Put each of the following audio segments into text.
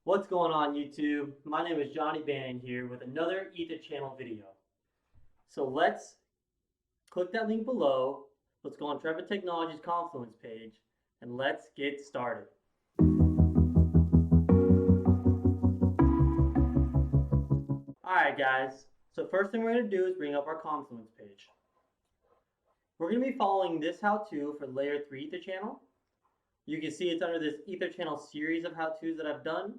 What's going on YouTube? My name is Johnny Bannon here with another Etherchannel video. So let's click that link below. Let's go on Trevor Technologies Confluence page and let's get started. Alright guys, so first thing we're going to do is bring up our Confluence page. We're going to be following this how-to for Layer 3 Etherchannel. You can see it's under this Etherchannel series of how-tos that I've done.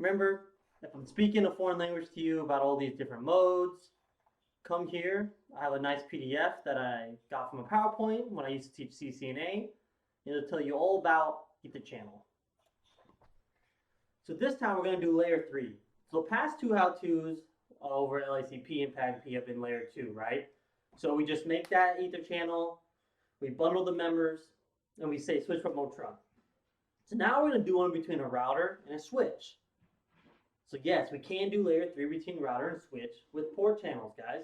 Remember, if I'm speaking a foreign language to you about all these different modes, come here. I have a nice PDF that I got from a PowerPoint when I used to teach CCNA. It'll tell you all about Etherchannel. So this time we're going to do Layer 3. So the past two how-tos over LACP and PAGP have been Layer 2, right? So we just make that Etherchannel, we bundle the members, and we say switch port mode trunk. So now we're going to do one between a router and a switch. So yes, we can do Layer 3 between router and switch with port channels, guys.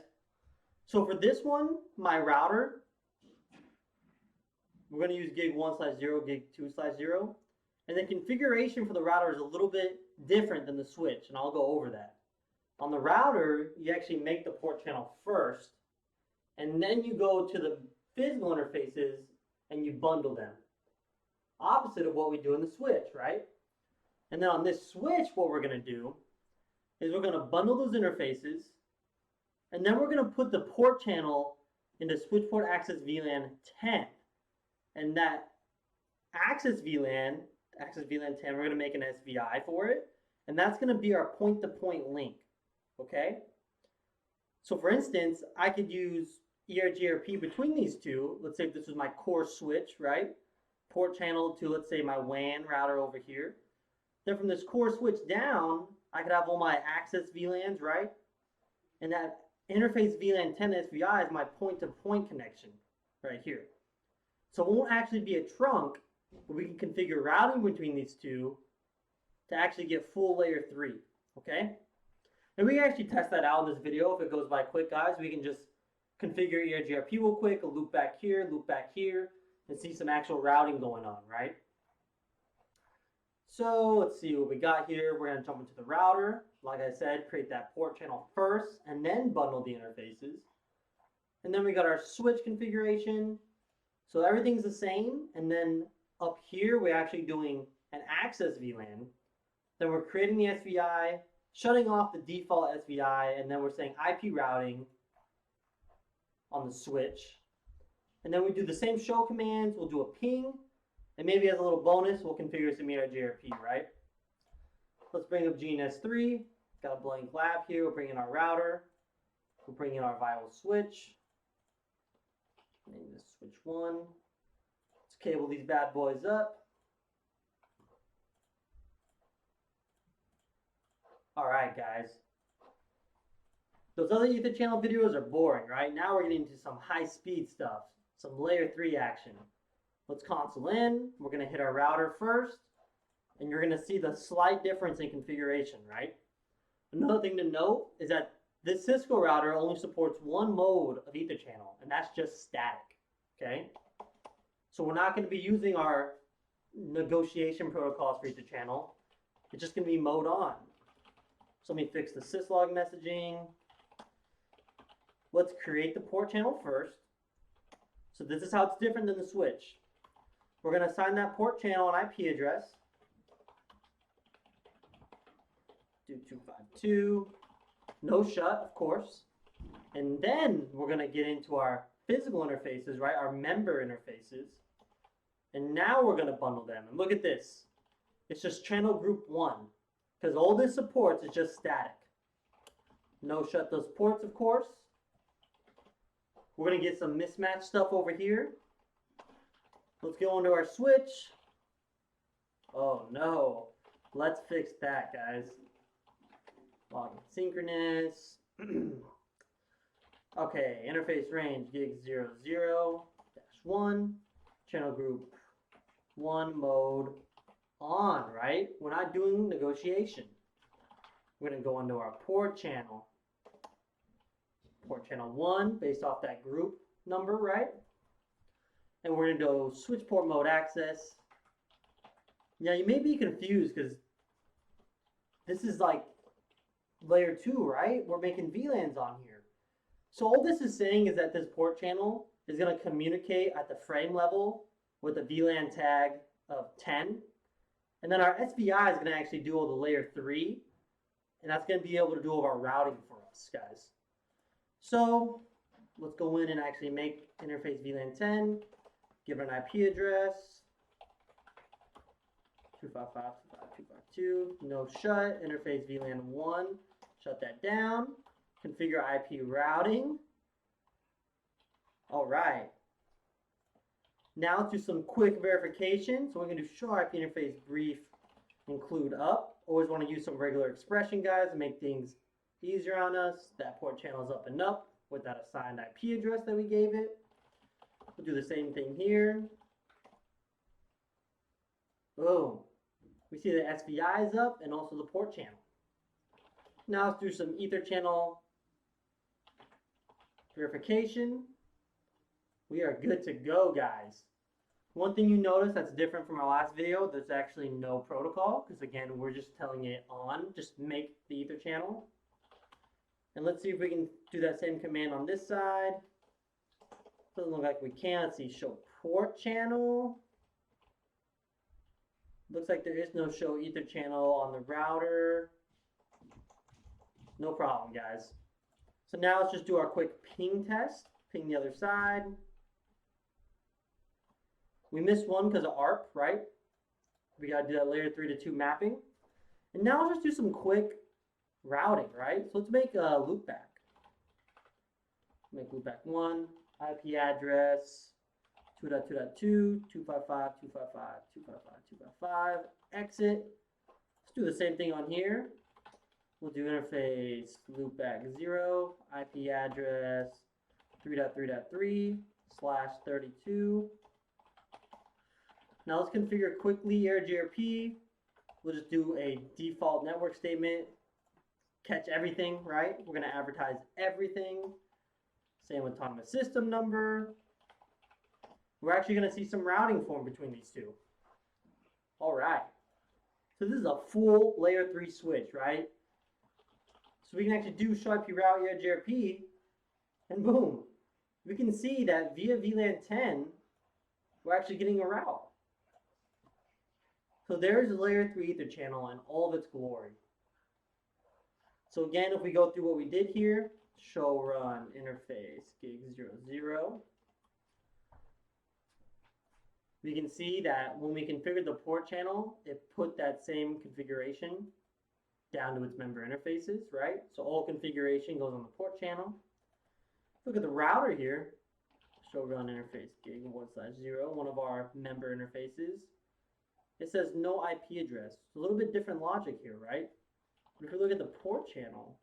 So for this one, my router, we're going to use gig 1/0, gig 2/0. And the configuration for the router is a little bit different than the switch, and I'll go over that. On the router, you actually make the port channel first, and then you go to the physical interfaces and you bundle them. Opposite of what we do in the switch, right? And then on this switch, what we're going to do is we're going to bundle those interfaces, and then we're going to put the port channel into switch port access VLAN 10. And that access VLAN 10, we're going to make an SVI for it, and that's going to be our point-to-point link, okay? So for instance, I could use ERGRP between these two. Let's say if this was my core switch, right? Port channel to, let's say, my WAN router over here. Then from this core switch down, I could have all my access VLANs, right? And that interface VLAN 10 SVI is my point-to-point connection right here. So it won't actually be a trunk, but we can configure routing between these two to actually get full Layer 3, okay? And we can actually test that out in this video if it goes by quick, guys. We can just configure ERGRP real quick, a loop back here, and see some actual routing going on, right? So let's see what we got here. We're going to jump into the router. Like I said, create that port channel first and then bundle the interfaces. And then we got our switch configuration. So everything's the same. And then up here, we're actually doing an access VLAN. Then we're creating the SVI, shutting off the default SVI, and then we're saying IP routing on the switch. And then we do the same show commands. We'll do a ping. And maybe as a little bonus, we'll configure some ERGRP, right? Let's bring up GNS3. Got a blank lab here. We'll bring in our router. We'll bring in our viral switch. Name this switch 1. Let's cable these bad boys up. All right, guys. Those other Etherchannel videos are boring, right? Now we're getting into some high-speed stuff, some Layer 3 action. Let's console in. We're going to hit our router first, and you're going to see the slight difference in configuration, right? Another thing to note is that this Cisco router only supports one mode of Etherchannel, and that's just static, okay? So we're not going to be using our negotiation protocols for Etherchannel. It's just going to be mode on. So let me fix the syslog messaging. Let's create the port channel first. So this is how it's different than the switch. We're going to assign that port channel an IP address. Do 252. No shut, of course. And then we're going to get into our physical interfaces, right? Our member interfaces. And now we're going to bundle them. And look at this. It's just channel group 1. Because all this supports is just static. No shut those ports, of course. We're going to get some mismatched stuff over here. Let's go into our switch. Oh no. Let's fix that, guys. Login synchronous. Okay, interface range gig 00-1. Channel group 1 mode on, right? We're not doing negotiation. We're going to go into our port channel. Port channel 1 based off that group number, right? And we're going to go switch port mode access. Now you may be confused because this is like layer 2, right? We're making VLANs on here. So all this is saying is that this port channel is going to communicate at the frame level with a VLAN tag of 10. And then our SVI is going to actually do all the layer 3. And that's going to be able to do all of our routing for us, guys. So let's go in and actually make interface VLAN 10. Give it an IP address. 255.255.252. No shut. Interface VLAN 1. Shut that down. Configure IP routing. All right. Now let's do some quick verification. So we're going to do show IP interface brief include up. Always want to use some regular expression, guys, to make things easier on us. That port channel is up and up with that assigned IP address that we gave it. We'll do the same thing here. Boom. We see the SVI is up and also the port channel. Now let's do some Etherchannel verification. We are good to go, guys. One thing you notice that's different from our last video, there's actually no protocol, because again, we're just telling it on, just make the Ether channel. And let's see if we can do that same command on this side. Doesn't look like we can. Let's see, show port channel. Looks like there is no show Ether channel on the router. No problem, guys. So now let's just do our quick ping test. Ping the other side. We missed one because of ARP, right? We got to do that layer 3 to 2 mapping. And now let's just do some quick routing, right? So let's make a loopback. Make loopback 1, IP address 2.2.2, 255.255.255.255, exit. Let's do the same thing on here. We'll do interface loopback 0, IP address 3.3.3/32. Now let's configure quickly AirGRP. We'll just do a default network statement. Catch everything, right? We're going to advertise everything. Same with autonomous system number. We're actually going to see some routing form between these two. All right. So this is a full layer 3 switch, right? So we can actually do show IP route AirGRP, and boom, we can see that via VLAN 10, we're actually getting a route. So there's a layer 3 Ether channel in all of its glory. So again, if we go through what we did here, show run interface gig 00, we can see that when we configured the port channel, it put that same configuration down to its member interfaces, right? So all configuration goes on the port channel. Look at the router here, show run interface gig 1/0, one of our member interfaces. It says no IP address. It's a little bit different logic here, right? But if we look at the port channel,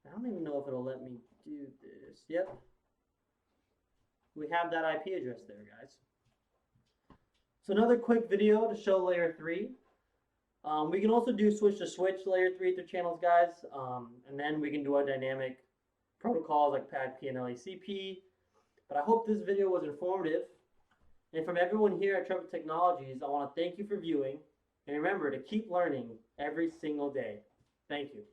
I don't even know if it'll let me do this. Yep. We have that IP address there, guys. So another quick video to show layer 3. We can also do switch to switch layer 3 Ether channels, guys. And then we can do our dynamic protocols like PADP and LACP. But I hope this video was informative. And from everyone here at Trumpet Technologies, I want to thank you for viewing. And remember to keep learning every single day. Thank you.